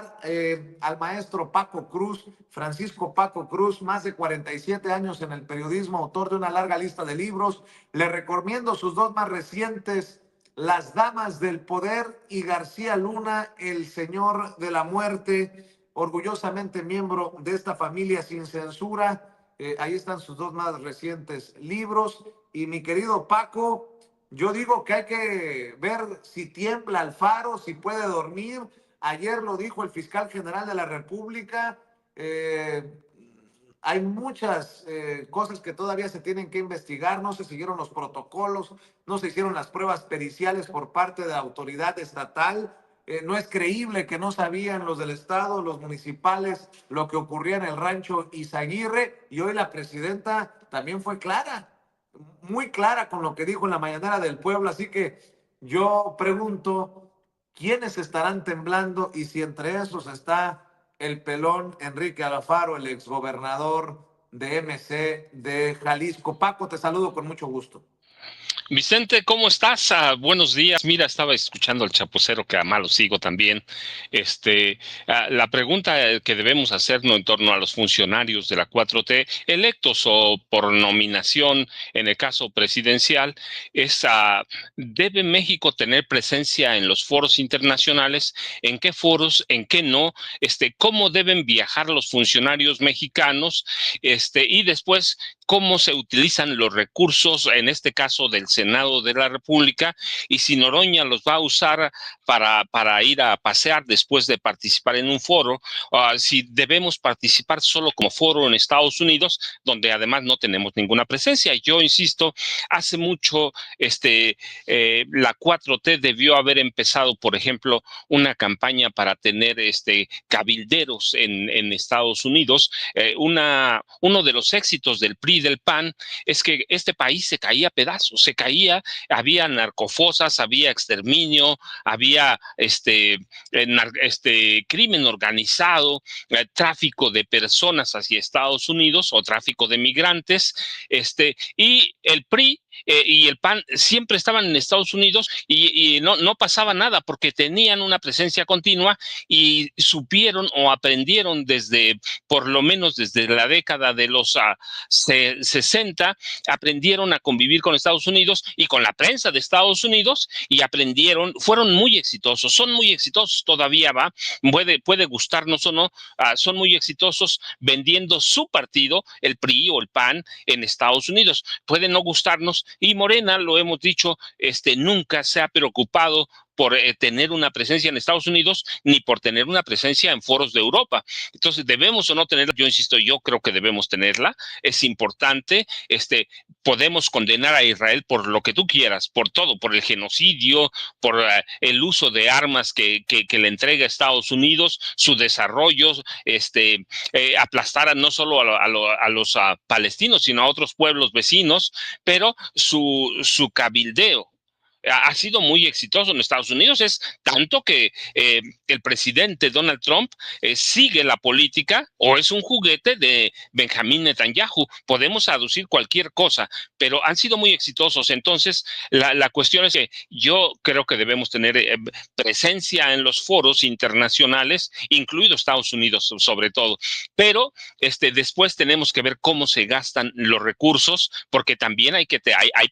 saludar al maestro Paco Cruz, Francisco Paco Cruz, más de 47 años en el periodismo, autor de una larga lista de libros. Le recomiendo sus dos más recientes, Las Damas del Poder y García Luna, el Señor de la Muerte, orgullosamente miembro de esta familia sin censura. Ahí están sus dos más recientes libros. Y mi querido Paco, yo digo que hay que ver si tiembla el faro, si puede dormir. Ayer lo dijo el fiscal general de la República. Hay muchas cosas que todavía se tienen que investigar. No se siguieron los protocolos, no se hicieron las pruebas periciales por parte de la autoridad estatal. No es creíble que no sabían los del Estado, los municipales, lo que ocurría en el rancho Izaguirre. Y hoy la presidenta también fue clara, muy clara con lo que dijo en la mañanera del pueblo. Así que yo pregunto, ¿quiénes estarán temblando? Y si entre esos está el pelón Enrique Alfaro, el exgobernador de MC de Jalisco. Paco, te saludo con mucho gusto. Vicente, ¿cómo estás? Buenos días. Mira, estaba escuchando al Chapucero, que a malo sigo también. La pregunta que debemos hacernos en torno a los funcionarios de la 4T, electos o por nominación en el caso presidencial, es ¿debe México tener presencia en los foros internacionales? ¿En qué foros? ¿En qué no? ¿Cómo deben viajar los funcionarios mexicanos? Y después, ¿cómo se utilizan los recursos, en este caso del Senado de la República, y si Noroña los va a usar para ir a pasear después de participar en un foro, si debemos participar solo como foro en Estados Unidos, donde además no tenemos ninguna presencia? Yo insisto, hace mucho la 4T debió haber empezado, por ejemplo, una campaña para tener cabilderos en Estados Unidos. Uno de los éxitos del PRI y del PAN es que este país se caía a pedazos, se caía, había narcofosas, había exterminio, había crimen organizado, tráfico de personas hacia Estados Unidos o tráfico de migrantes, y el PRI y el PAN siempre estaban en Estados Unidos y no pasaba nada porque tenían una presencia continua y supieron o aprendieron por lo menos desde la década de los 60, aprendieron a convivir con Estados Unidos y con la prensa de Estados Unidos y fueron muy exitosos, son muy exitosos todavía, puede gustarnos o no, son muy exitosos vendiendo su partido, el PRI o el PAN, en Estados Unidos. Puede no gustarnos, y Morena, lo hemos dicho, nunca se ha preocupado por tener una presencia en Estados Unidos ni por tener una presencia en foros de Europa. Entonces, ¿debemos o no tenerla? Yo insisto, yo creo que debemos tenerla, es importante. Podemos condenar a Israel por lo que tú quieras, por todo, por el genocidio, por el uso de armas que le entrega a Estados Unidos, su desarrollo, aplastar no solo a los palestinos, sino a otros pueblos vecinos, pero su cabildeo ha sido muy exitoso en Estados Unidos. Es tanto que el presidente Donald Trump sigue la política o es un juguete de Benjamín Netanyahu. Podemos aducir cualquier cosa, pero han sido muy exitosos. Entonces, la cuestión es que yo creo que debemos tener presencia en los foros internacionales, incluido Estados Unidos sobre todo. Pero después tenemos que ver cómo se gastan los recursos, porque también hay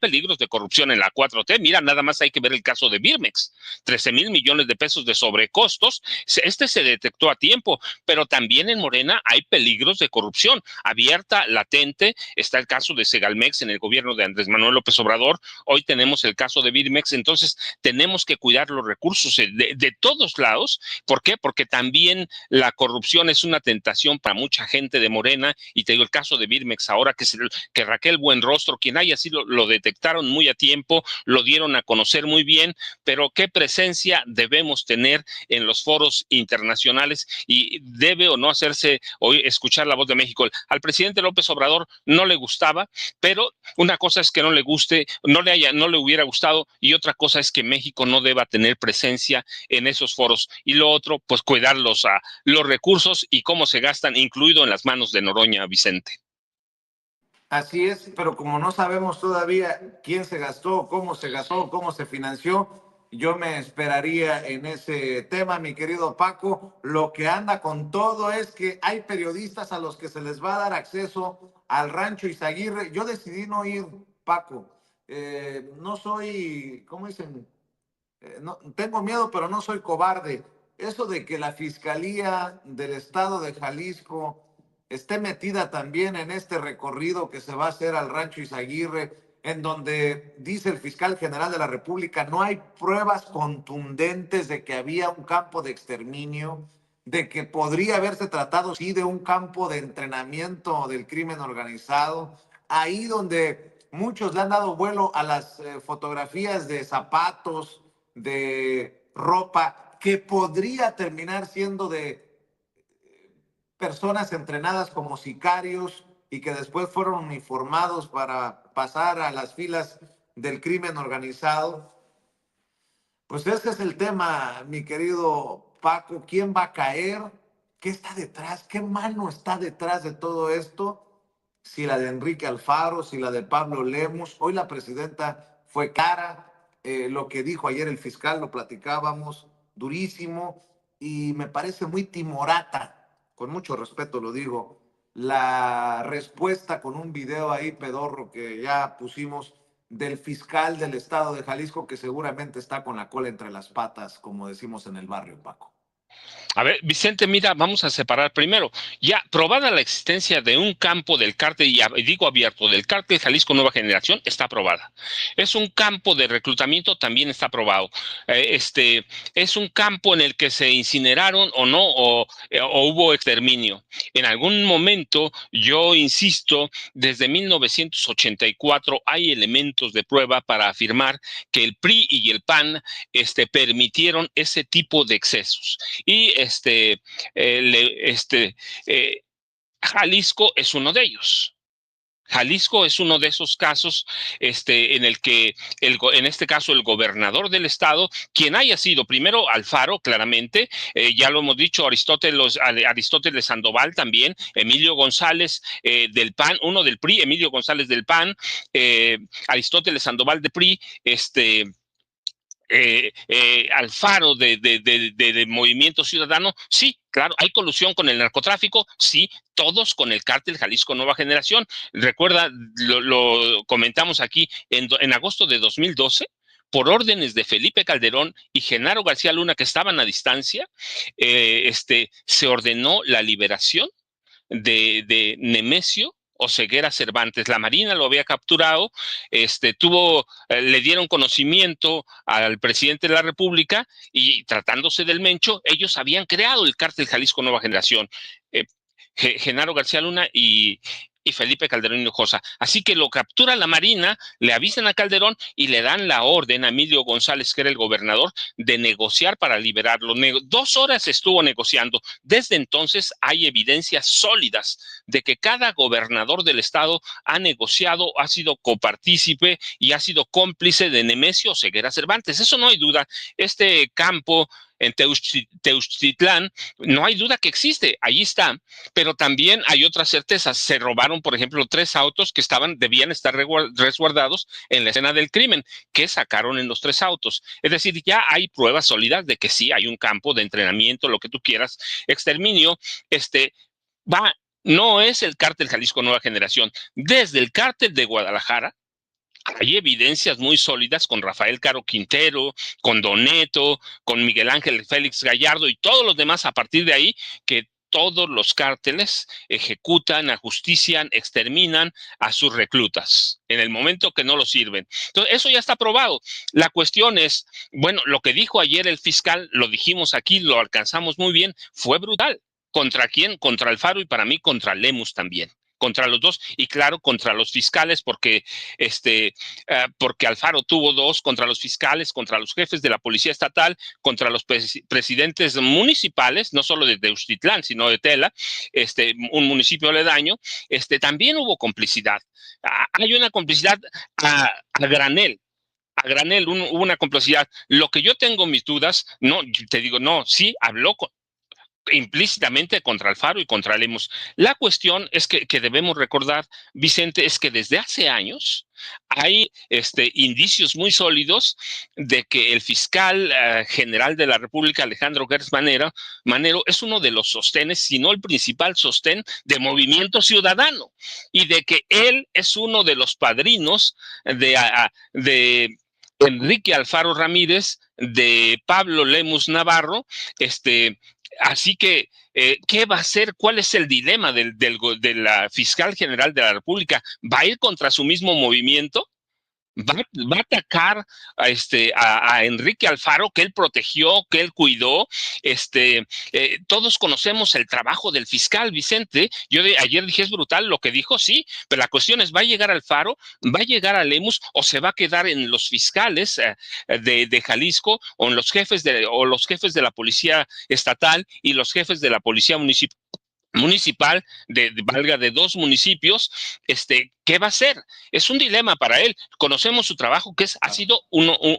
peligros de corrupción en la 4T. Mira, nada más hay que ver el caso de Birmex, 13,000 millones de pesos de sobrecostos. Se detectó a tiempo, pero también en Morena hay peligros de corrupción abierta, latente. Está el caso de Segalmex en el gobierno de Andrés Manuel López Obrador. Hoy tenemos el caso de Birmex. Entonces tenemos que cuidar los recursos de todos lados. ¿Por qué? Porque también la corrupción es una tentación para mucha gente de Morena. Y te digo, el caso de Birmex ahora, que Raquel Buenrostro, quien haya sido, lo detectaron muy a tiempo, lo dieron a conocer muy bien, pero ¿qué presencia debemos tener en los foros internacionales? Y debe o no hacerse hoy escuchar la voz de México. Al presidente López Obrador no le gustaba, pero una cosa es que no le guste, no le hubiera gustado, y otra cosa es que México no deba tener presencia en esos foros. Y lo otro, pues cuidar los recursos y cómo se gastan, incluido en las manos de Noroña, Vicente. Así es, pero como no sabemos todavía quién se gastó, cómo se financió, yo me esperaría en ese tema, mi querido Paco. Lo que anda con todo es que hay periodistas a los que se les va a dar acceso al rancho Izaguirre. Yo decidí no ir, Paco. No soy, ¿cómo dicen? No, tengo miedo, pero no soy cobarde. Eso de que la Fiscalía del Estado de Jalisco esté metida también en este recorrido que se va a hacer al rancho Izaguirre, en donde dice el fiscal general de la República, no hay pruebas contundentes de que había un campo de exterminio, de que podría haberse tratado, sí, de un campo de entrenamiento del crimen organizado, ahí donde muchos le han dado vuelo a las fotografías de zapatos, de ropa, que podría terminar siendo de personas entrenadas como sicarios y que después fueron uniformados para pasar a las filas del crimen organizado. Pues ese es el tema, mi querido Paco. ¿Quién va a caer? ¿Qué está detrás? ¿Qué mano está detrás de todo esto? Si la de Enrique Alfaro, si la de Pablo Lemos. Hoy la presidenta fue cara. Lo que dijo ayer el fiscal lo platicábamos, durísimo. Y me parece muy timorata, con mucho respeto lo digo, la respuesta con un video ahí pedorro que ya pusimos del fiscal del estado de Jalisco, que seguramente está con la cola entre las patas, como decimos en el barrio, Paco. A ver, Vicente, mira, vamos a separar primero. Ya probada la existencia de un campo del cártel, y digo abierto, del cártel Jalisco Nueva Generación, está aprobada. Es un campo de reclutamiento, también está aprobado. Es un campo en el que se incineraron o no, o hubo exterminio. En algún momento, yo insisto, desde 1984 hay elementos de prueba para afirmar que el PRI y el PAN permitieron ese tipo de excesos. Y eh, Jalisco es uno de ellos. Jalisco es uno de esos casos en el que, en este caso, el gobernador del estado, quien haya sido primero Alfaro, claramente, ya lo hemos dicho, Aristóteles Sandoval también, Emilio González del PAN, uno del PRI, Emilio González del PAN, Aristóteles Sandoval del PRI, Alfaro de Movimiento Ciudadano, sí, claro, hay colusión con el narcotráfico, sí, todos con el cártel Jalisco Nueva Generación. Recuerda, lo comentamos aquí en agosto de 2012, por órdenes de Felipe Calderón y Genaro García Luna, que estaban a distancia, se ordenó la liberación de Nemesio Oseguera Cervantes. La Marina lo había capturado, le dieron conocimiento al presidente de la República y tratándose del Mencho, ellos habían creado el cártel Jalisco Nueva Generación. Eh, Genaro García Luna y Felipe Calderón Hinojosa. Así que lo captura la Marina, le avisan a Calderón y le dan la orden a Emilio González, que era el gobernador, de negociar para liberarlo. 2 horas estuvo negociando. Desde entonces hay evidencias sólidas de que cada gobernador del estado ha negociado, ha sido copartícipe y ha sido cómplice de Nemesio Ceguera Cervantes. Eso no hay duda. Este campo en Teuchtitlán, no hay duda que existe, allí está, pero también hay otras certezas. Se robaron, por ejemplo, 3 autos que debían estar resguardados en la escena del crimen, que sacaron en los 3 autos. Es decir, ya hay pruebas sólidas de que sí hay un campo de entrenamiento, lo que tú quieras, exterminio, no es el cártel Jalisco Nueva Generación. Desde el cártel de Guadalajara, hay evidencias muy sólidas con Rafael Caro Quintero, con Doneto, con Miguel Ángel Félix Gallardo y todos los demás a partir de ahí, que todos los cárteles ejecutan, ajustician, exterminan a sus reclutas en el momento que no lo sirven. Entonces, eso ya está probado. La cuestión es, bueno, lo que dijo ayer el fiscal, lo dijimos aquí, lo alcanzamos muy bien, fue brutal. ¿Contra quién? Contra Alfaro y para mí contra Lemus también. Contra los dos y claro, contra los fiscales, porque Alfaro tuvo 2 contra los fiscales, contra los jefes de la policía estatal, contra los presidentes municipales, no solo de Teuchtitlán, sino de Tela, un municipio aledaño, también hubo complicidad. Hay una complicidad a granel. A granel hubo una complicidad. Lo que yo tengo mis dudas, no, te digo, no, sí, habló implícitamente contra Alfaro y contra Lemos. La cuestión es que debemos recordar, Vicente, es que desde hace años hay indicios muy sólidos de que el fiscal general de la República, Alejandro Gertz Manero, es uno de los sostenes, si no el principal sostén de Movimiento Ciudadano, y de que él es uno de los padrinos de Enrique Alfaro Ramírez, de Pablo Lemus Navarro, así que, ¿qué va a hacer? ¿Cuál es el dilema de la fiscal general de la República? ¿Va a ir contra su mismo movimiento? Va a atacar a Enrique Alfaro, que él protegió, que él cuidó. Todos conocemos el trabajo del fiscal, Vicente. Ayer dije, es brutal lo que dijo, sí, pero la cuestión es, ¿va a llegar Alfaro? ¿Va a llegar a Lemus? ¿O se va a quedar en los fiscales de Jalisco, o en los jefes de la policía estatal y los jefes de la policía municipal valga de 2 municipios? ¿Qué va a hacer? Es un dilema para él. Conocemos su trabajo, que ha sido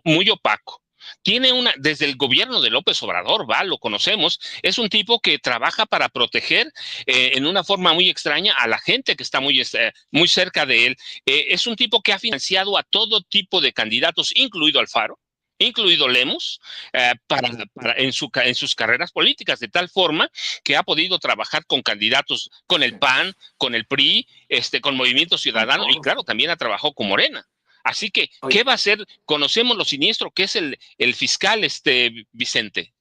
muy opaco. Tiene desde el gobierno de López Obrador, lo conocemos, es un tipo que trabaja para proteger en una forma muy extraña a la gente que está muy cerca de él. Es un tipo que ha financiado a todo tipo de candidatos, incluido Alfaro, incluido Lemus, en sus carreras políticas, de tal forma que ha podido trabajar con candidatos, con el PAN, con el PRI, con Movimiento Ciudadano, y claro, también ha trabajado con Morena. Así que, ¿qué va a hacer? Conocemos lo siniestro que es el fiscal, Vicente.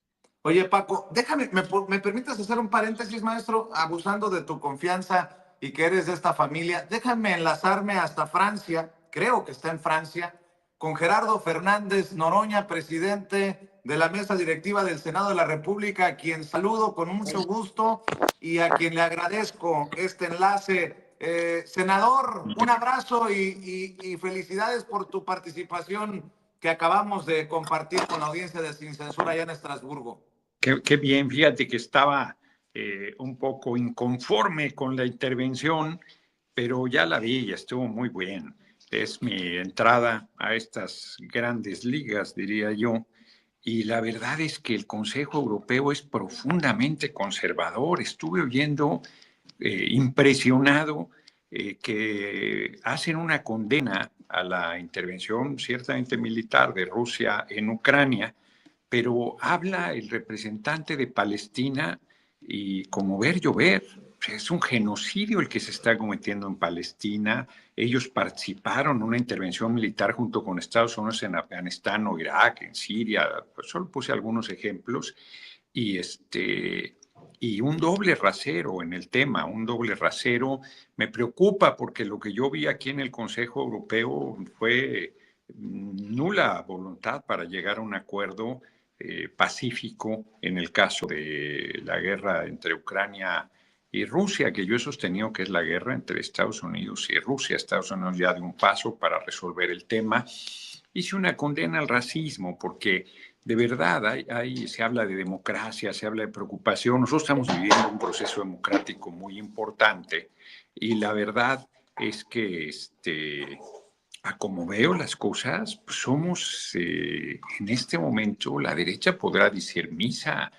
Oye, Paco, déjame, ¿me permites hacer un paréntesis, maestro? Abusando de tu confianza y que eres de esta familia, déjame enlazarme hasta Francia, creo que está en Francia, con Gerardo Fernández Noroña, presidente de la mesa directiva del Senado de la República, a quien saludo con mucho gusto y a quien le agradezco este enlace. Senador, un abrazo y felicidades por tu participación que acabamos de compartir con la audiencia de Sin Censura allá en Estrasburgo. Qué bien, fíjate que estaba un poco inconforme con la intervención, pero ya la vi y estuvo muy bien. Es mi entrada a estas grandes ligas, diría yo, y la verdad es que el Consejo Europeo es profundamente conservador. Estuve oyendo, impresionado, que hacen una condena a la intervención ciertamente militar de Rusia en Ucrania, pero habla el representante de Palestina y como ver llover. Es un genocidio el que se está cometiendo en Palestina. Ellos participaron en una intervención militar junto con Estados Unidos en Afganistán o Irak, en Siria, pues solo puse algunos ejemplos, y y un doble rasero en el tema, un doble rasero. Me preocupa porque lo que yo vi aquí en el Consejo Europeo fue nula voluntad para llegar a un acuerdo pacífico en el caso de la guerra entre Ucrania y Rusia, que yo he sostenido que es la guerra entre Estados Unidos y Rusia. Estados Unidos ya dio un paso para resolver el tema. Hice una condena al racismo porque de verdad se habla de democracia, se habla de preocupación. Nosotros estamos viviendo un proceso democrático muy importante y la verdad es que a como veo las cosas, pues somos en este momento, la derecha podrá decir misa,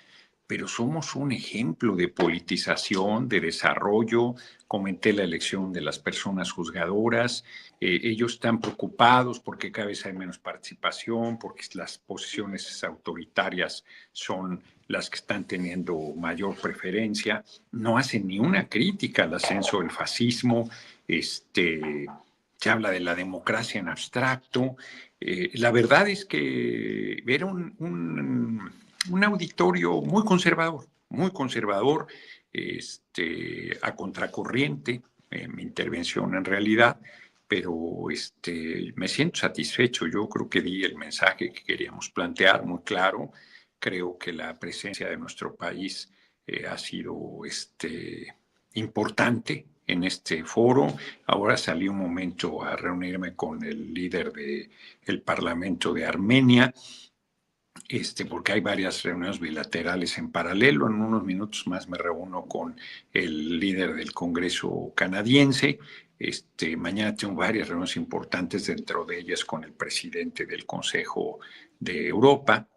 pero somos un ejemplo de politización, de desarrollo. Comenté la elección de las personas juzgadoras. Ellos están preocupados porque cada vez hay menos participación, porque las posiciones autoritarias son las que están teniendo mayor preferencia. No hacen ni una crítica al ascenso del fascismo. Se habla de la democracia en abstracto. La verdad es que era un auditorio muy conservador, a contracorriente, mi intervención en realidad, pero me siento satisfecho. Yo creo que di el mensaje que queríamos plantear muy claro. Creo que la presencia de nuestro país ha sido importante en este foro. Ahora salí un momento a reunirme con el líder del Parlamento de Armenia, porque hay varias reuniones bilaterales en paralelo. En unos minutos más me reúno con el líder del Congreso canadiense. Mañana tengo varias reuniones importantes, dentro de ellas con el presidente del Consejo de Europa.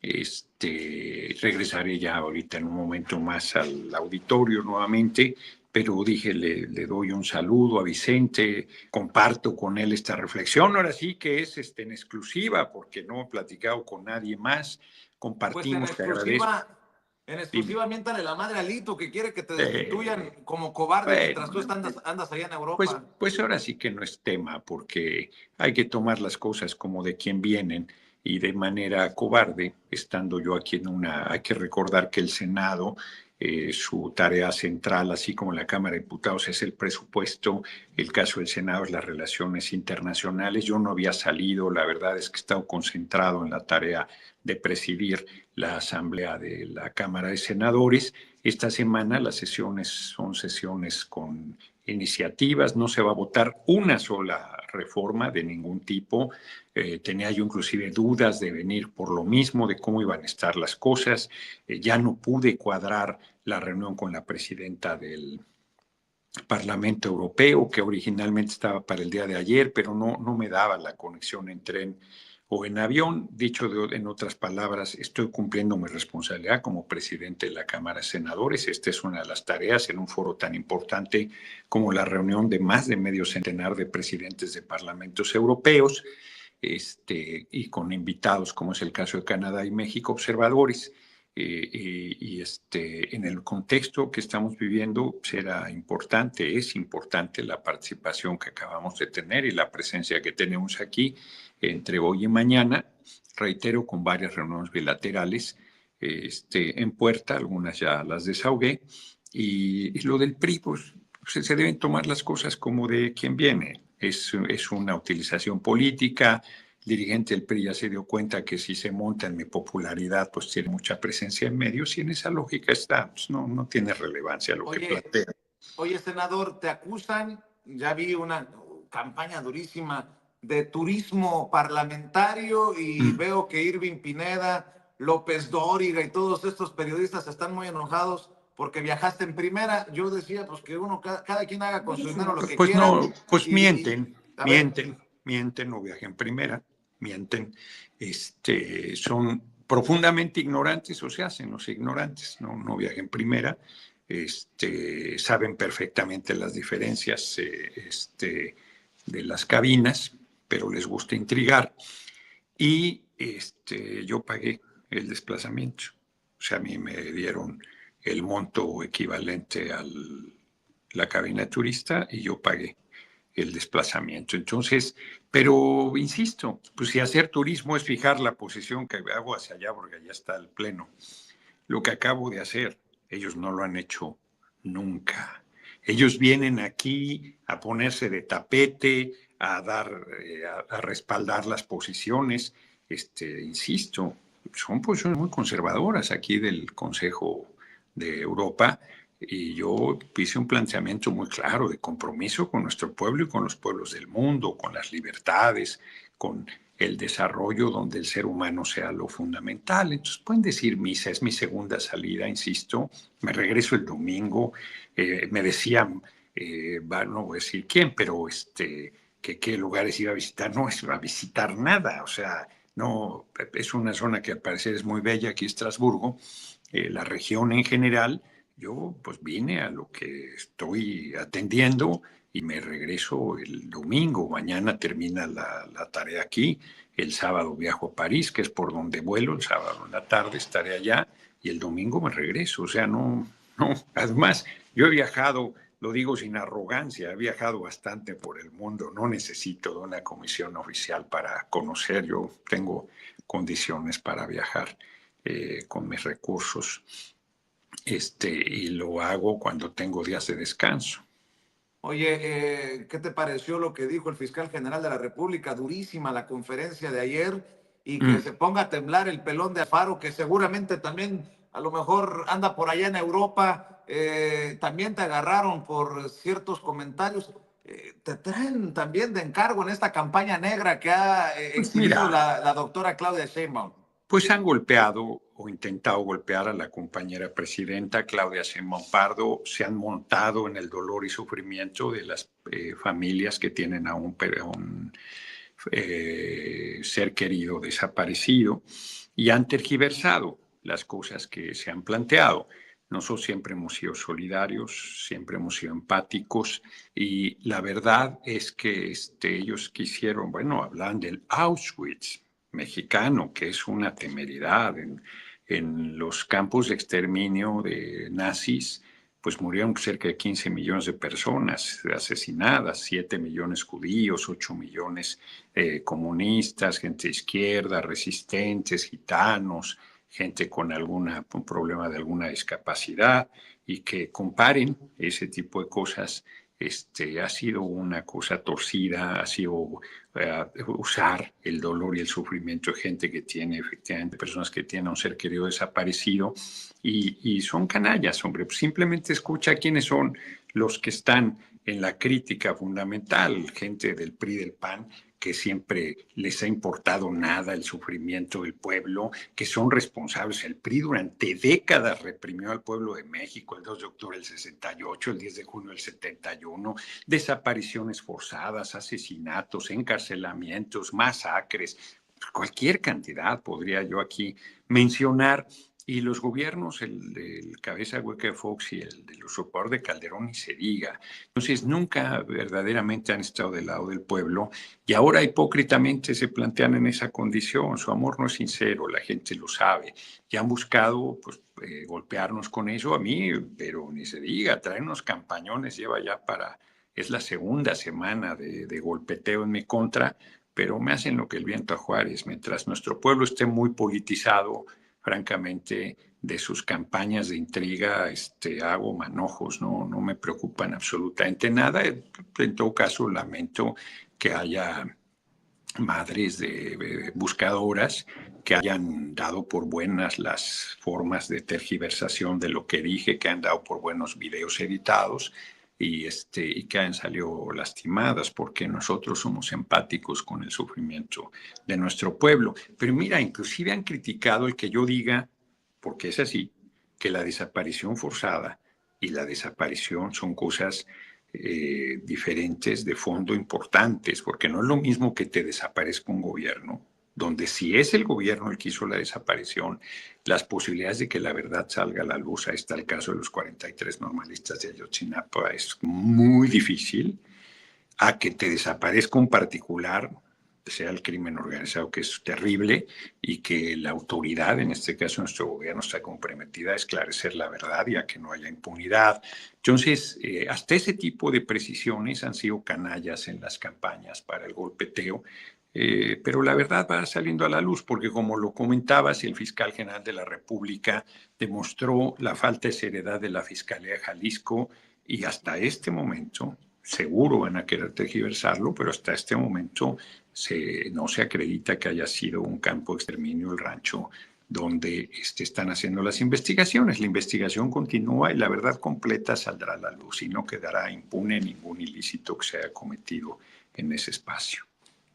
Regresaré ya ahorita en un momento más al auditorio nuevamente, pero dije, le doy un saludo a Vicente, comparto con él esta reflexión. Ahora sí que es en exclusiva, porque no he platicado con nadie más. Pues Compartimos, te agradezco. en Dime. exclusiva, miéntale la madre a Lito, que quiere que te Eh, destituyan como cobarde mientras tú bueno, andas allá en pues, Europa. pues ahora sí que no es tema, porque hay que tomar las cosas como de quien vienen y de manera cobarde, estando yo aquí en una, hay que recordar que el Senado, su tarea central, así como la Cámara de Diputados, es el presupuesto. El caso del Senado es las relaciones internacionales. Yo no había salido, la verdad es que he estado concentrado en la tarea de presidir la Asamblea de la Cámara de Senadores. Esta semana las sesiones son sesiones con iniciativas, no se va a votar una sola reforma de ningún tipo. Tenía yo inclusive dudas de venir por lo mismo, de cómo iban a estar las cosas. Ya no pude cuadrar la reunión con la presidenta del Parlamento Europeo, que originalmente estaba para el día de ayer, pero no me daba la conexión en tren o en avión. Dicho en otras palabras, estoy cumpliendo mi responsabilidad como presidente de la Cámara de Senadores. Esta es una de las tareas en un foro tan importante como la reunión de más de medio centenar de presidentes de parlamentos europeos, y con invitados, como es el caso de Canadá y México, observadores. En el contexto que estamos viviendo será importante, es importante la participación que acabamos de tener y la presencia que tenemos aquí entre hoy y mañana, reitero, con varias reuniones bilaterales en puerta, algunas ya las desahogué, y lo del PRI, pues se deben tomar las cosas como de quien viene. Es una utilización política. El dirigente del PRI ya se dio cuenta que si se monta en mi popularidad, pues tiene mucha presencia en medios y en esa lógica está, pues no tiene relevancia lo que Oye, plantea. oye, senador, te acusan, ya vi una campaña durísima de turismo parlamentario y Mm. veo que Irving Pineda, López Dóriga y todos estos periodistas están muy enojados porque viajaste en primera. Yo decía, pues que uno, cada quien haga con su dinero lo que Pues quiera. no, pues Y a ver, mienten, no viajen en primera, mienten. Son profundamente ignorantes o se hacen los ignorantes, no viajen en primera. Saben perfectamente las diferencias de las cabinas, pero les gusta intrigar. Y yo pagué el desplazamiento. O sea, a mí me dieron el monto equivalente a la cabina turista y yo pagué el desplazamiento. Entonces, pero insisto, pues si hacer turismo es fijar la posición que hago hacia allá, porque allá está el pleno. Lo que acabo de hacer, ellos no lo han hecho nunca. Ellos vienen aquí a ponerse de tapete, a dar, a respaldar las posiciones. Insisto, son posiciones muy conservadoras aquí del Consejo de Europa y yo hice un planteamiento muy claro de compromiso con nuestro pueblo y con los pueblos del mundo, con las libertades, con el desarrollo donde el ser humano sea lo fundamental. Entonces pueden decir misa, es mi segunda salida, insisto, me regreso el domingo, me decían, no voy a decir quién, pero que qué lugares iba a visitar, no iba a visitar nada, o sea, no, es una zona que al parecer es muy bella aquí, Estrasburgo, la región en general. Yo pues vine a lo que estoy atendiendo y me regreso el domingo. Mañana termina la tarea aquí. El sábado viajo a París, que es por donde vuelo. El sábado en la tarde estaré allá y el domingo me regreso. O sea, no. Además, yo he viajado, lo digo sin arrogancia, he viajado bastante por el mundo. No necesito de una comisión oficial para conocer. Yo tengo condiciones para viajar con mis recursos. Y lo hago cuando tengo días de descanso. oye, ¿qué te pareció lo que dijo el fiscal general de la República? Durísima la conferencia de ayer y que Mm. se ponga a temblar el pelón de Alfaro, que seguramente también a lo mejor anda por allá en Europa. También te agarraron por ciertos comentarios. Te traen también de encargo en esta campaña negra que ha Pues exhibido mira, la doctora Claudia Sheinbaum. pues han golpeado o intentado golpear a la compañera presidenta Claudia Sheinbaum Pardo, se han montado en el dolor y sufrimiento de las familias que tienen a un ser querido desaparecido y han tergiversado las cosas que se han planteado. Nosotros siempre hemos sido solidarios, siempre hemos sido empáticos y la verdad es que ellos quisieron, bueno, hablan del Auschwitz mexicano, que es una temeridad. En los campos de exterminio de nazis, pues murieron cerca de 15 millones de personas asesinadas, 7 millones judíos, 8 millones comunistas, gente de izquierda, resistentes, gitanos, gente con un problema de alguna discapacidad, y que comparen ese tipo de cosas. Ha sido una cosa torcida, ha sido usar el dolor y el sufrimiento de gente que tiene, efectivamente, personas que tienen a un ser querido desaparecido, y son canallas, hombre. Simplemente escucha quiénes son los que están en la crítica fundamental, gente del PRI, del PAN, que siempre les ha importado nada el sufrimiento del pueblo, que son responsables. El PRI durante décadas reprimió al pueblo de México, el 2 de octubre del 68, el 10 de junio del 71, desapariciones forzadas, asesinatos, encarcelamientos, masacres, cualquier cantidad podría yo aquí mencionar. Y los gobiernos, el cabeza hueca de Fox y el del usurpador de Calderón, ni se diga. Entonces, nunca verdaderamente han estado del lado del pueblo y ahora hipócritamente se plantean en esa condición. Su amor no es sincero, la gente lo sabe. Y han buscado pues, golpearnos con eso a mí, pero ni se diga, traernos campañones, lleva ya es la segunda semana de golpeteo en mi contra, pero me hacen lo que el viento a Juárez. Mientras nuestro pueblo esté muy politizado, francamente, de sus campañas de intriga, hago manojos, no me preocupan absolutamente nada. En todo caso, lamento que haya madres de buscadoras que hayan dado por buenas las formas de tergiversación de lo que dije, que han dado por buenos videos editados y que hayan salido lastimadas, porque nosotros somos empáticos con el sufrimiento de nuestro pueblo. Pero mira, inclusive han criticado el que yo diga, porque es así, que la desaparición forzada y la desaparición son cosas diferentes de fondo importantes, porque no es lo mismo que te desaparezca un gobierno, donde si es el gobierno el que hizo la desaparición, las posibilidades de que la verdad salga a la luz, ahí está el caso de los 43 normalistas de Ayotzinapa, es muy difícil, a que te desaparezca un particular, sea el crimen organizado, que es terrible, y que la autoridad, en este caso nuestro gobierno, está comprometida a esclarecer la verdad y a que no haya impunidad. Entonces, hasta ese tipo de precisiones han sido canallas en las campañas para el golpeteo, pero la verdad va saliendo a la luz, porque como lo comentabas, el fiscal general de la República demostró la falta de seriedad de la Fiscalía de Jalisco, y hasta este momento, seguro van a querer tergiversarlo, pero hasta este momento no se acredita que haya sido un campo de exterminio el rancho donde están haciendo las investigaciones. La investigación continúa y la verdad completa saldrá a la luz y no quedará impune ningún ilícito que se haya cometido en ese espacio.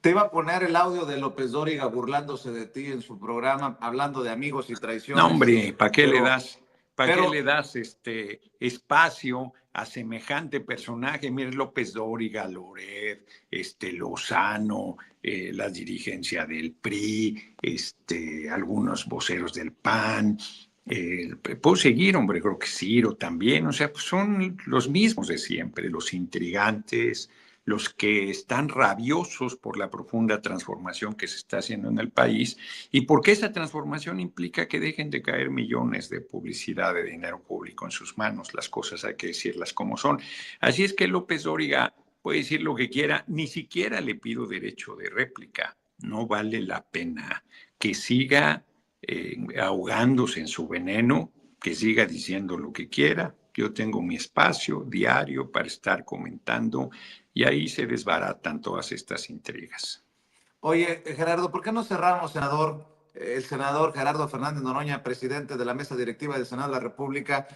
Te iba a poner el audio de López Dóriga burlándose de ti en su programa, hablando de amigos y traiciones. No, hombre, ¿para qué le das? ¿Para qué le das espacio a semejante personaje? Mire, López Dóriga, Loret, Lozano, la dirigencia del PRI, algunos voceros del PAN. Puedo seguir, hombre, creo que Ciro también. O sea, pues son los mismos de siempre, los intrigantes, los que están rabiosos por la profunda transformación que se está haciendo en el país y porque esa transformación implica que dejen de caer millones de publicidad, de dinero público en sus manos. Las cosas hay que decirlas como son. Así es que López Dóriga puede decir lo que quiera, ni siquiera le pido derecho de réplica. No vale la pena que siga ahogándose en su veneno, que siga diciendo lo que quiera. Yo tengo mi espacio diario para estar comentando y ahí se desbaratan todas estas intrigas. Oye, Gerardo, ¿por qué no cerramos, senador? El senador Gerardo Fernández Noroña, presidente de la mesa directiva del Senado de la República,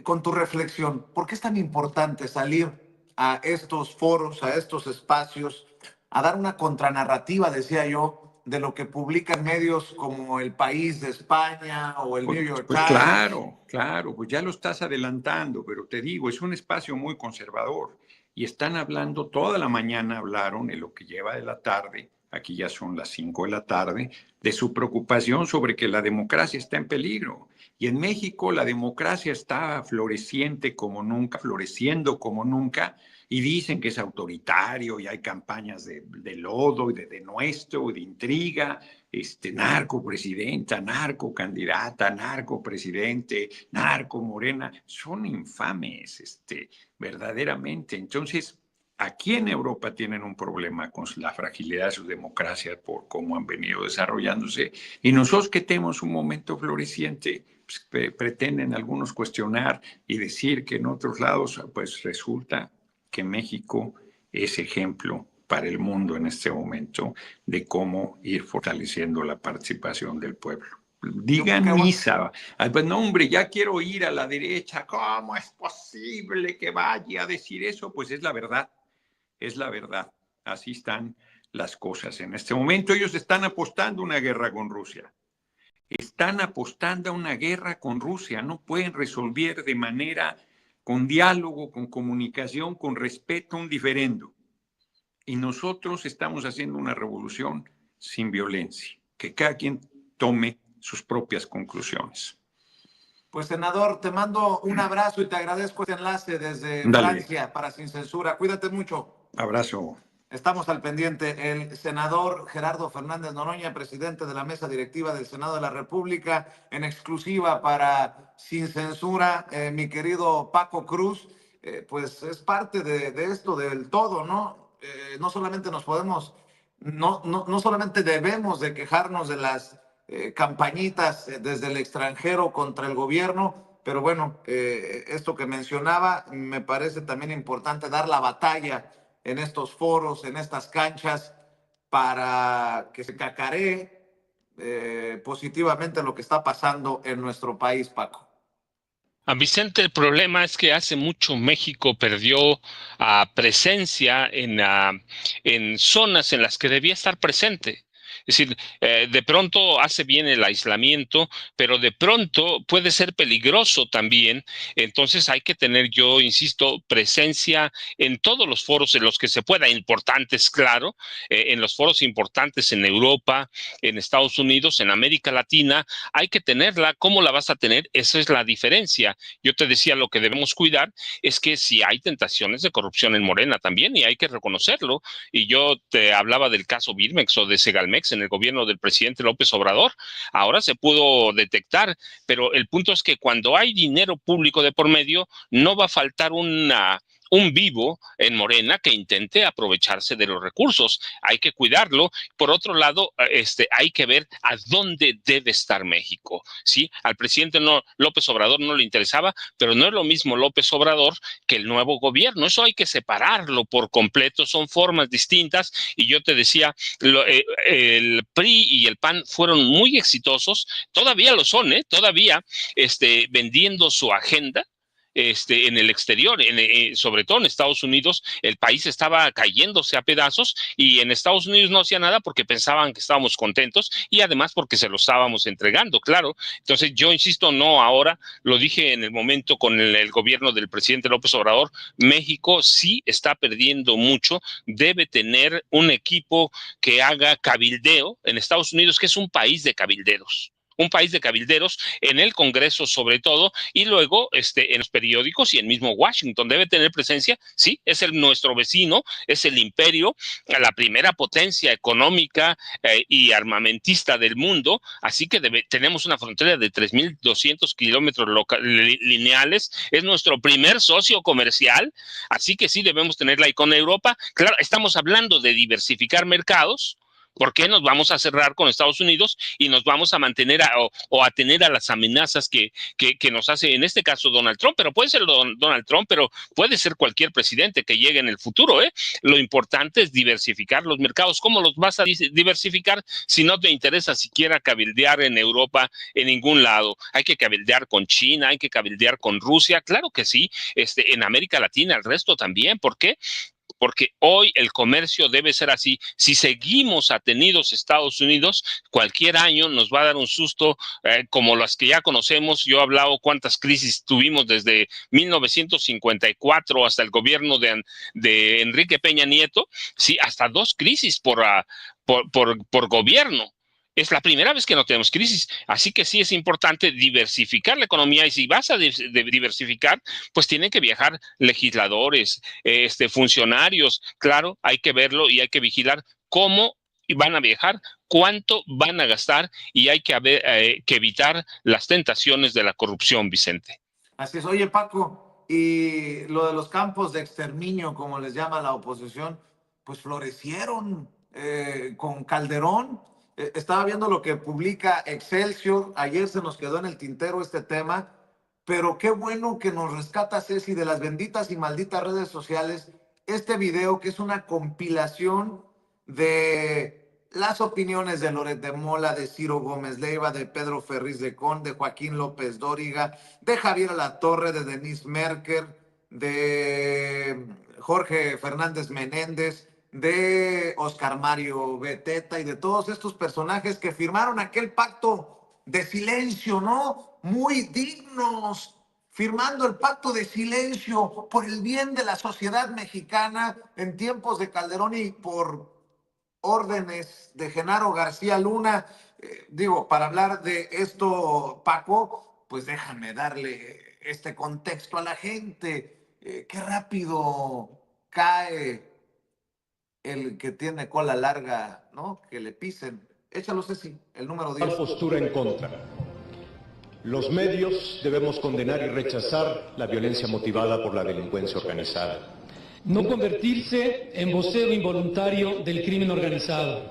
con tu reflexión. ¿Por qué es tan importante salir a estos foros, a estos espacios, a dar una contranarrativa, decía yo, de lo que publican medios como El País de España o el New York Times? Claro, pues ya lo estás adelantando, pero te digo, es un espacio muy conservador y están hablando, toda la mañana hablaron en lo que lleva de la tarde, aquí ya son las 5 de la tarde, de su preocupación sobre que la democracia está en peligro. Y en México la democracia está floreciente como nunca, floreciendo como nunca, y dicen que es autoritario y hay campañas de lodo y de denuesto y de intriga, narco presidenta, narco candidata, narco presidente, narco Morena, son infames, verdaderamente. Entonces, aquí en Europa tienen un problema con la fragilidad de sus democracias por cómo han venido desarrollándose, y nosotros que tenemos un momento floreciente, pues, pretenden algunos cuestionar y decir que en otros lados, pues resulta que México es ejemplo para el mundo en este momento de cómo ir fortaleciendo la participación del pueblo. Digan misa. Pues no, hombre, ya quiero ir a la derecha. ¿Cómo es posible que vaya a decir eso? Pues es la verdad. Es la verdad. Así están las cosas en este momento. Ellos están apostando a una guerra con Rusia. Están apostando a una guerra con Rusia. No pueden resolver de manera con diálogo, con comunicación, con respeto, un diferendo. Y nosotros estamos haciendo una revolución sin violencia. Que cada quien tome sus propias conclusiones. Pues, senador, te mando un abrazo y te agradezco este enlace desde Francia para Sin Censura. Cuídate mucho. Abrazo. Estamos al pendiente. El senador Gerardo Fernández Noroña, presidente de la mesa directiva del Senado de la República, en exclusiva para Sin Censura. Mi querido Paco Cruz, pues es parte de esto del todo, ¿no? No solamente nos podemos, no solamente debemos de quejarnos de las campañitas desde el extranjero contra el gobierno, pero bueno, esto que mencionaba, me parece también importante dar la batalla en estos foros, en estas canchas, para que se cacaree positivamente lo que está pasando en nuestro país, Paco. Vicente, el problema es que hace mucho México perdió presencia en zonas en las que debía estar presente. Es decir, de pronto hace bien el aislamiento, pero de pronto puede ser peligroso también. Entonces hay que tener, yo insisto, presencia en todos los foros en los que se pueda, importantes, claro, en los foros importantes en Europa, en Estados Unidos, en América Latina, hay que tenerla. ¿Cómo la vas a tener? Esa es la diferencia. Yo te decía, lo que debemos cuidar es que si hay tentaciones de corrupción en Morena también, y hay que reconocerlo. Y yo te hablaba del caso Birmex o de Segalmex en el gobierno del presidente López Obrador. Ahora se pudo detectar, pero el punto es que cuando hay dinero público de por medio, no va a faltar un vivo en Morena que intente aprovecharse de los recursos. Hay que cuidarlo. Por otro lado, hay que ver a dónde debe estar México. ¿Sí? Al presidente López Obrador no le interesaba, pero no es lo mismo López Obrador que el nuevo gobierno. Eso hay que separarlo por completo. Son formas distintas. Y yo te decía, el PRI y el PAN fueron muy exitosos. Todavía lo son, todavía vendiendo su agenda. En el exterior, sobre todo en Estados Unidos, el país estaba cayéndose a pedazos y en Estados Unidos no hacía nada porque pensaban que estábamos contentos y además porque se lo estábamos entregando, claro. Entonces yo insisto, no ahora, lo dije en el momento con el gobierno del presidente López Obrador, México sí está perdiendo mucho, debe tener un equipo que haga cabildeo en Estados Unidos, que es un país de cabilderos. Un país de cabilderos en el Congreso sobre todo, y luego en los periódicos y en mismo Washington debe tener presencia. Sí, es nuestro vecino, es el imperio, la primera potencia económica y armamentista del mundo, así que tenemos una frontera de 3.200 kilómetros lineales, es nuestro primer socio comercial, así que sí debemos tenerla. Y con Europa, claro, estamos hablando de diversificar mercados. ¿Por qué nos vamos a cerrar con Estados Unidos y nos vamos a mantener o a tener a las amenazas que nos hace, en este caso, Donald Trump? Pero puede ser Donald Trump, pero puede ser cualquier presidente que llegue en el futuro, ¿eh? Lo importante es diversificar los mercados. ¿Cómo los vas a diversificar si no te interesa siquiera cabildear en Europa en ningún lado? Hay que cabildear con China, hay que cabildear con Rusia, claro que sí, en América Latina, el resto también. ¿Por qué? porque hoy el comercio debe ser así. Si seguimos atenidos Estados Unidos, cualquier año nos va a dar un susto como las que ya conocemos. Yo he hablado cuántas crisis tuvimos desde 1954 hasta el gobierno de Enrique Peña Nieto, sí, hasta 2 crisis por gobierno. Es la primera vez que no tenemos crisis, así que sí es importante diversificar la economía, y si vas a diversificar, pues tienen que viajar legisladores, funcionarios, claro, hay que verlo y hay que vigilar cómo van a viajar, cuánto van a gastar, y hay que evitar las tentaciones de la corrupción, Vicente. Así es. Oye, Paco, y lo de los campos de exterminio, como les llama la oposición, pues florecieron con Calderón. Estaba viendo lo que publica Excelsior. Ayer se nos quedó en el tintero este tema, pero qué bueno que nos rescata Ceci de las benditas y malditas redes sociales este video, que es una compilación de las opiniones de Loret de Mola, de Ciro Gómez Leiva, de Pedro Ferriz de Con, de Joaquín López Dóriga, de Javier Alatorre, de Denise Merker, de Jorge Fernández Menéndez, de Oscar Mario Beteta y de todos estos personajes que firmaron aquel pacto de silencio, ¿no? Muy dignos, firmando el pacto de silencio por el bien de la sociedad mexicana en tiempos de Calderón y por órdenes de Genaro García Luna. Digo, para hablar de esto, Paco, pues déjame darle este contexto a la gente. Qué rápido cae el que tiene cola larga, ¿no? Que le pisen. Échalo, Ceci, el número 10. Postura en contra. Los medios debemos condenar y rechazar la violencia motivada por la delincuencia organizada. No convertirse en vocero involuntario del crimen organizado.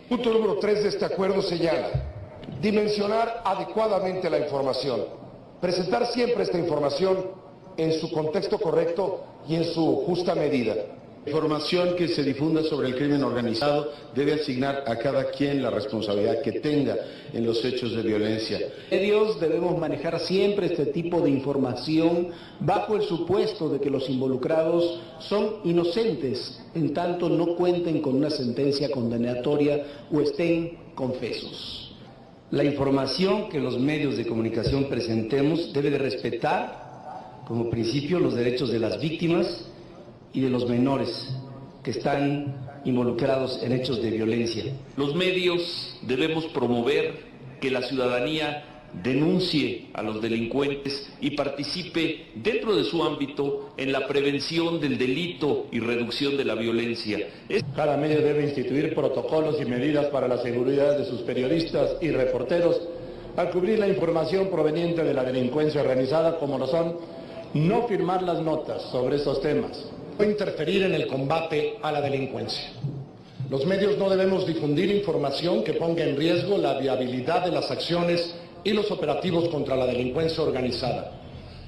Punto número 3 de este acuerdo señala: dimensionar adecuadamente la información, presentar siempre esta información en su contexto correcto y en su justa medida. La información que se difunda sobre el crimen organizado debe asignar a cada quien la responsabilidad que tenga en los hechos de violencia. Medios debemos manejar siempre este tipo de información bajo el supuesto de que los involucrados son inocentes, en tanto no cuenten con una sentencia condenatoria o estén confesos. La información que los medios de comunicación presentemos debe de respetar como principio los derechos de las víctimas y de los menores que están involucrados en hechos de violencia. Los medios debemos promover que la ciudadanía denuncie a los delincuentes y participe dentro de su ámbito en la prevención del delito y reducción de la violencia. Cada medio debe instituir protocolos y medidas para la seguridad de sus periodistas y reporteros al cubrir la información proveniente de la delincuencia organizada, como lo son no firmar las notas sobre estos temas, no interferir en el combate a la delincuencia. Los medios no debemos difundir información que ponga en riesgo la viabilidad de las acciones y los operativos contra la delincuencia organizada,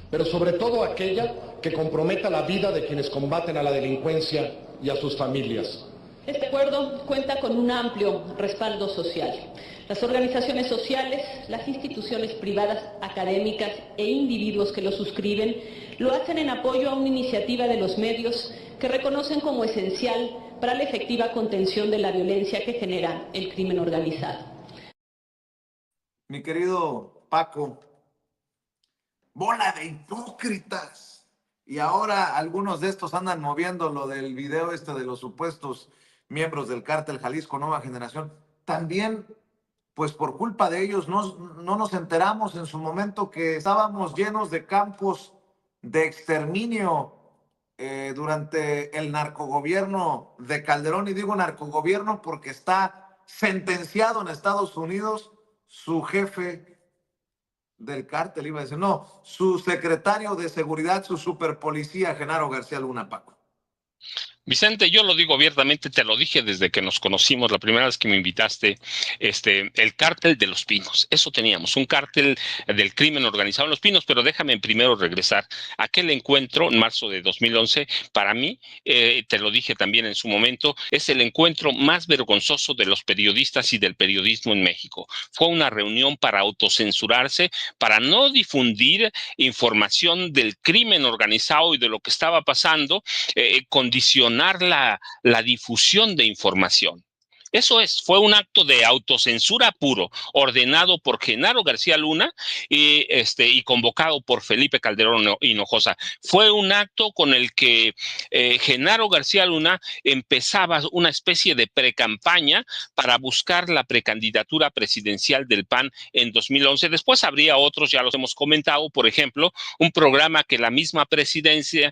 pero sobre todo aquella que comprometa la vida de quienes combaten a la delincuencia y a sus familias. Este acuerdo cuenta con un amplio respaldo social. Las organizaciones sociales, las instituciones privadas, académicas e individuos que lo suscriben lo hacen en apoyo a una iniciativa de los medios que reconocen como esencial para la efectiva contención de la violencia que genera el crimen organizado. Mi querido Paco, bola de hipócritas. Y ahora algunos de estos andan moviendo lo del video de los supuestos miembros del cártel Jalisco Nueva Generación. También, pues por culpa de ellos, no nos enteramos en su momento que estábamos llenos de campos de exterminio durante el narcogobierno de Calderón. Y digo narcogobierno porque está sentenciado en Estados Unidos su jefe del cártel, iba a decir, no, su secretario de seguridad, su superpolicía, Genaro García Luna, Paco. Vicente, yo lo digo abiertamente, te lo dije desde que nos conocimos la primera vez que me invitaste, el cártel de Los Pinos. Eso teníamos, un cártel del crimen organizado en Los Pinos, pero déjame primero regresar. Aquel encuentro en marzo de 2011, para mí, te lo dije también en su momento, es el encuentro más vergonzoso de los periodistas y del periodismo en México. Fue una reunión para autocensurarse, para no difundir información del crimen organizado y de lo que estaba pasando, condicionar presionar la difusión de información. Eso fue un acto de autocensura puro, ordenado por Genaro García Luna y convocado por Felipe Calderón Hinojosa. Fue un acto con el que Genaro García Luna empezaba una especie de precampaña para buscar la precandidatura presidencial del PAN en 2011. Después habría otros, ya los hemos comentado, por ejemplo, un programa que la misma presidencia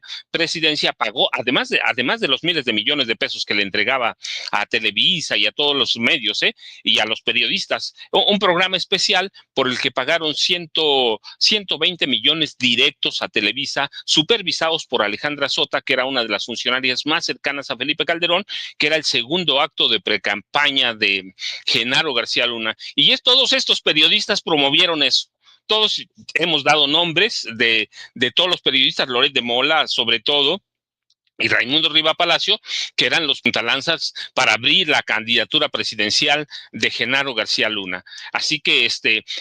pagó, además de los miles de millones de pesos que le entregaba a Televisa y a todos los medios y a los periodistas, un programa especial por el que pagaron 120 millones directos a Televisa, supervisados por Alejandra Sota, que era una de las funcionarias más cercanas a Felipe Calderón, que era el segundo acto de precampaña de Genaro García Luna. Y todos estos periodistas promovieron eso. Todos hemos dado nombres de todos los periodistas, Loret de Mola sobre todo, y Raimundo Riva Palacio, que eran los puntalanzas para abrir la candidatura presidencial de Genaro García Luna. Así que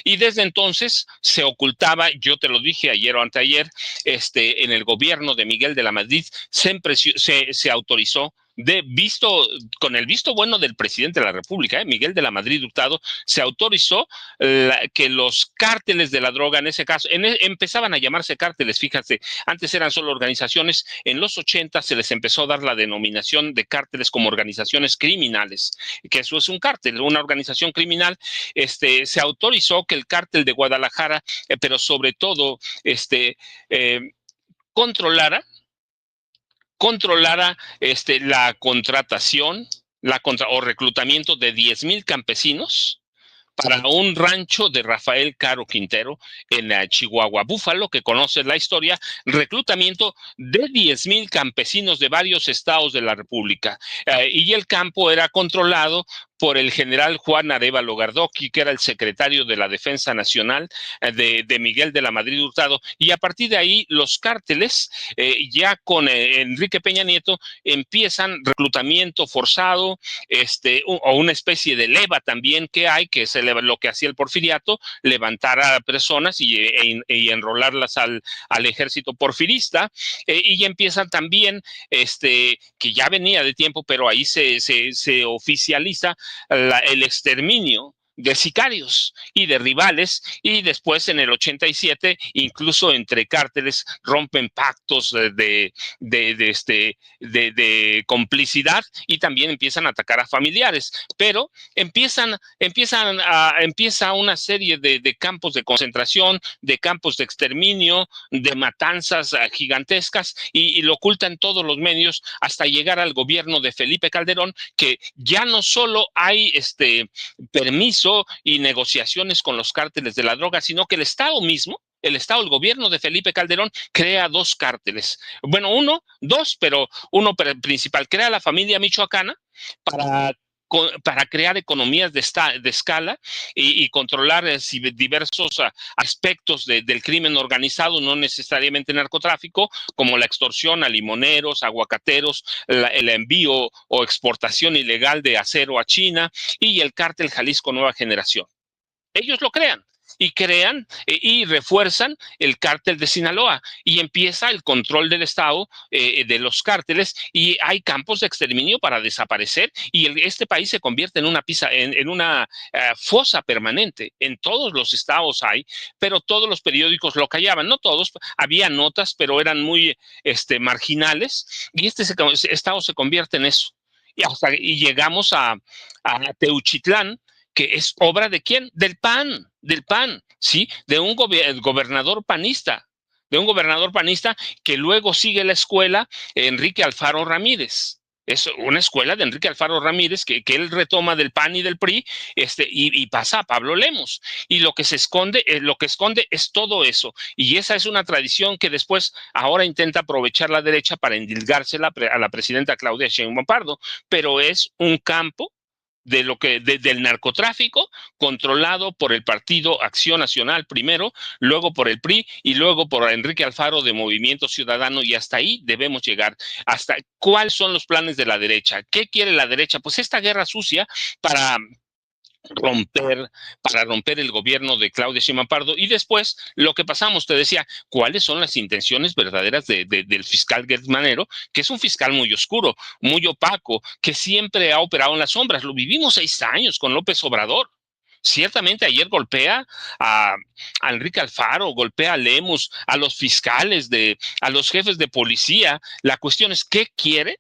y desde entonces se ocultaba, yo te lo dije ayer o anteayer, en el gobierno de Miguel de la Madrid siempre se autorizó, con el visto bueno del presidente de la República, Miguel de la Madrid Hurtado, se autorizó que los cárteles de la droga, en ese caso, empezaban a llamarse cárteles, fíjate, antes eran solo organizaciones, en los 80 se les empezó a dar la denominación de cárteles como organizaciones criminales, que eso es un cártel, una organización criminal. Se autorizó que el cártel de Guadalajara, pero sobre todo, controlara la contratación o reclutamiento de 10,000 campesinos para un rancho de Rafael Caro Quintero en Chihuahua. Búfalo, que conoces la historia, reclutamiento de 10,000 campesinos de varios estados de la República. Y el campo era controlado por el general Juan Arévalo Gardoqui, que era el secretario de la Defensa Nacional de Miguel de la Madrid Hurtado. Y a partir de ahí, los cárteles, ya con Enrique Peña Nieto, empiezan reclutamiento forzado, o una especie de leva también que hay, que es lo que hacía el porfiriato, levantar a personas y enrolarlas al ejército porfirista, y empiezan también, que ya venía de tiempo, pero ahí se oficializa el exterminio de sicarios y de rivales, y después en el 87 incluso entre cárteles rompen pactos de complicidad y también empiezan a atacar a familiares, pero empieza una serie de campos de concentración, de campos de exterminio, de matanzas gigantescas, y lo ocultan todos los medios hasta llegar al gobierno de Felipe Calderón, que ya no solo hay permiso y negociaciones con los cárteles de la droga, sino que el Estado mismo, el gobierno de Felipe Calderón, crea 2 cárteles. Bueno, dos, pero uno principal. Crea la familia michoacana para crear economías de escala y controlar diversos aspectos del crimen organizado, no necesariamente narcotráfico, como la extorsión a limoneros, aguacateros, el envío o exportación ilegal de acero a China, y el cártel Jalisco Nueva Generación. Ellos lo crean. Y crean y refuerzan el cártel de Sinaloa, y empieza el control del Estado de los cárteles, y hay campos de exterminio para desaparecer, y este país se convierte en una fosa permanente. En todos los estados hay, pero todos los periódicos lo callaban, no todos, había notas, pero eran muy marginales, y este estado se convierte en eso. Y llegamos a Teuchitlán, que es obra ¿de quién? Del PAN, ¿sí? De un gobernador panista, que luego sigue la escuela Enrique Alfaro Ramírez. Es una escuela de Enrique Alfaro Ramírez que él retoma del PAN y del PRI, y pasa a Pablo Lemos. Y lo que esconde es todo eso. Y esa es una tradición que después ahora intenta aprovechar la derecha para endilgársela a la presidenta Claudia Sheinbaum Pardo. Pero es un campo del narcotráfico, controlado por el Partido Acción Nacional primero, luego por el PRI y luego por Enrique Alfaro de Movimiento Ciudadano, y hasta ahí debemos llegar. ¿Cuáles son los planes de la derecha? ¿Qué quiere la derecha? Pues esta guerra sucia para romper el gobierno de Claudia Sheinbaum Pardo. Y después, lo que pasamos, te decía, cuáles son las intenciones verdaderas del fiscal Gertz Manero, que es un fiscal muy oscuro, muy opaco, que siempre ha operado en las sombras. Lo vivimos 6 años con López Obrador. Ciertamente ayer golpea a Enrique Alfaro, golpea a Lemus, a los fiscales, a los jefes de policía. La cuestión es, ¿qué quiere?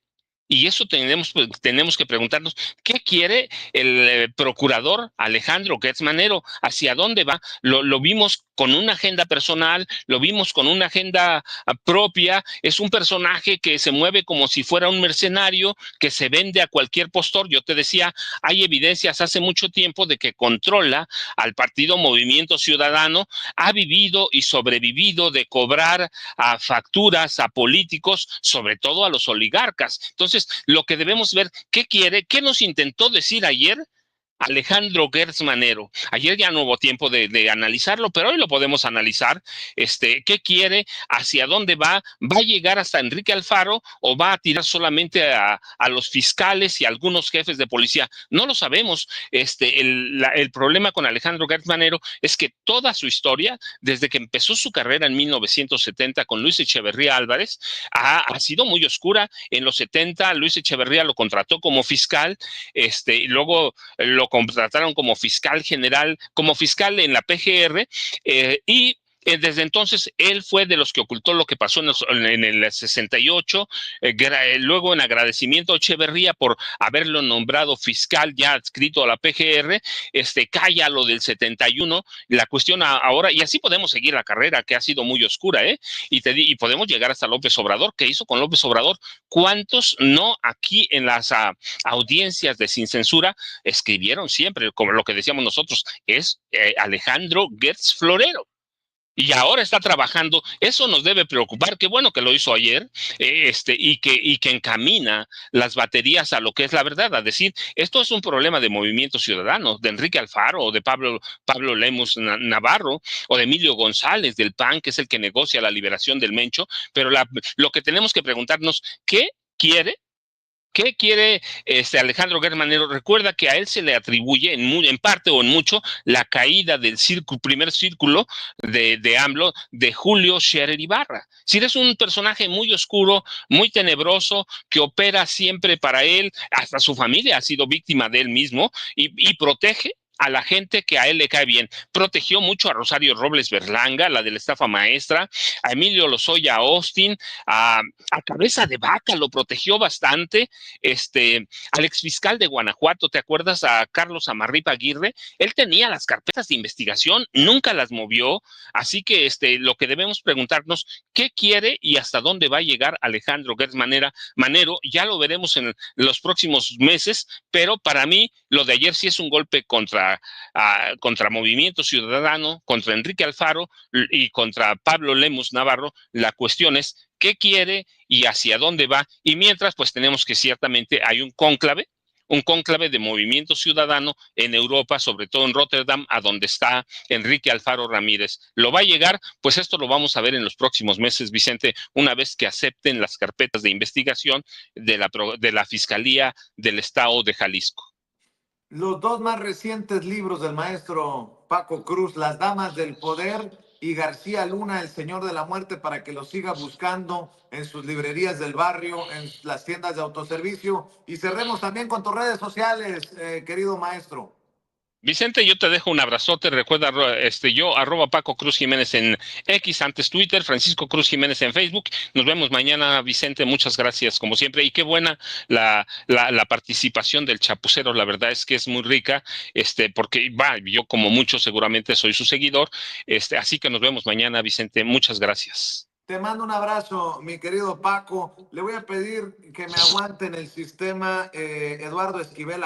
Y eso tenemos que preguntarnos, ¿qué quiere el procurador Alejandro Gertz Manero? ¿Hacia dónde va? Lo vimos con una agenda personal, lo vimos con una agenda propia. Es un personaje que se mueve como si fuera un mercenario, que se vende a cualquier postor. Yo te decía, hay evidencias hace mucho tiempo de que controla al partido Movimiento Ciudadano, ha vivido y sobrevivido de cobrar a facturas a políticos, sobre todo a los oligarcas. Entonces, lo que debemos ver, ¿qué quiere? ¿Qué nos intentó decir ayer Alejandro Gertz Manero? Ayer ya no hubo tiempo de analizarlo, pero hoy lo podemos analizar. ¿Qué quiere? ¿Hacia dónde va? ¿Va a llegar hasta Enrique Alfaro o va a tirar solamente a los fiscales y a algunos jefes de policía? No lo sabemos. El problema con Alejandro Gertz Manero es que toda su historia, desde que empezó su carrera en 1970 con Luis Echeverría Álvarez, ha sido muy oscura. En los 70, Luis Echeverría lo contrató como fiscal, y luego lo contrataron como fiscal general, como fiscal en la PGR, y desde entonces él fue de los que ocultó lo que pasó en el 68, luego en agradecimiento a Echeverría por haberlo nombrado fiscal ya adscrito a la PGR, calla lo del 71, la cuestión ahora, y así podemos seguir la carrera que ha sido muy oscura, y podemos llegar hasta López Obrador. ¿Qué hizo con López Obrador? ¿Cuántos no aquí en las audiencias de Sin Censura escribieron siempre, como lo que decíamos nosotros, es Alejandro Gertz Florero? Y ahora está trabajando. Eso nos debe preocupar. Qué bueno que lo hizo ayer, y que encamina las baterías a lo que es la verdad, a decir, esto es un problema de Movimiento Ciudadano, de Enrique Alfaro, o de Pablo Lemus Navarro, o de Emilio González del PAN, que es el que negocia la liberación del Mencho. Pero lo que tenemos que preguntarnos, ¿qué quiere? ¿Qué quiere Alejandro Gertz Manero? Recuerda que a él se le atribuye en parte o en mucho la caída del primer círculo de AMLO, de Julio Scherer Ibarra. Si eres un personaje muy oscuro, muy tenebroso, que opera siempre para él, hasta su familia ha sido víctima de él mismo, y protege a la gente que a él le cae bien. Protegió mucho a Rosario Robles Berlanga, la de la estafa maestra, a Emilio Lozoya Austin, a Cabeza de Vaca lo protegió bastante, al exfiscal de Guanajuato, ¿te acuerdas? A Carlos Amarripa Aguirre, él tenía las carpetas de investigación, nunca las movió, así que lo que debemos preguntarnos, ¿qué quiere y hasta dónde va a llegar Alejandro Gertz Manero? Ya lo veremos en los próximos meses, pero para mí lo de ayer sí es un golpe contra Movimiento Ciudadano, contra Enrique Alfaro y contra Pablo Lemus Navarro. La cuestión es qué quiere y hacia dónde va. Y mientras, pues tenemos que ciertamente hay un cónclave de Movimiento Ciudadano en Europa, sobre todo en Rotterdam, a donde está Enrique Alfaro Ramírez. ¿Lo va a llegar? Pues esto lo vamos a ver en los próximos meses, Vicente, una vez que acepten las carpetas de investigación de la Fiscalía del Estado de Jalisco. Los dos más recientes libros del maestro Paco Cruz, Las Damas del Poder y García Luna, El Señor de la Muerte, para que lo siga buscando en sus librerías del barrio, en las tiendas de autoservicio. Y cerremos también con tus redes sociales, querido maestro. Vicente, yo te dejo un abrazote. Recuerda, yo, @Paco Cruz Jiménez en X, antes Twitter, Francisco Cruz Jiménez en Facebook. Nos vemos mañana, Vicente. Muchas gracias, como siempre. Y qué buena la participación del Chapucero. La verdad es que es muy rica, porque yo, como muchos, seguramente soy su seguidor. Así que nos vemos mañana, Vicente. Muchas gracias. Te mando un abrazo, mi querido Paco. Le voy a pedir que me aguante en el sistema Eduardo Esquivel.